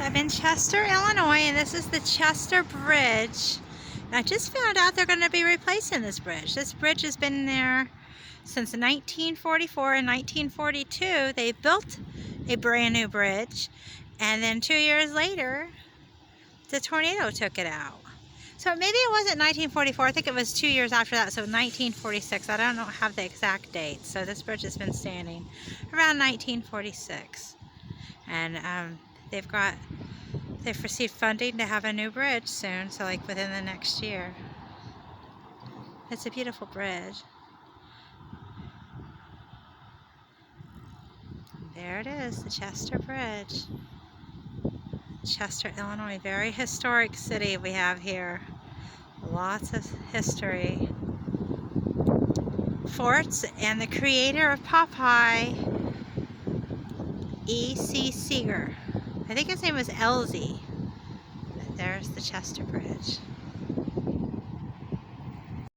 I'm in Chester, Illinois, and this is the Chester Bridge. And I just found out they're going to be replacing this bridge. This bridge has been there since 1944 and 1942. They built a brand new bridge, and then 2 years later, the tornado took it out. So maybe it wasn't 1944. I think it was 2 years after that, so 1946. I don't have the exact date. So this bridge has been standing around 1946. And they've received funding to have a new bridge soon, so like within the next year. It's a beautiful bridge. There it is, the Chester Bridge. Chester, Illinois, very historic city we have here. Lots of history. Forts and the creator of Popeye, E.C. Seeger. I think his name was Elsie. There's the Chester Bridge.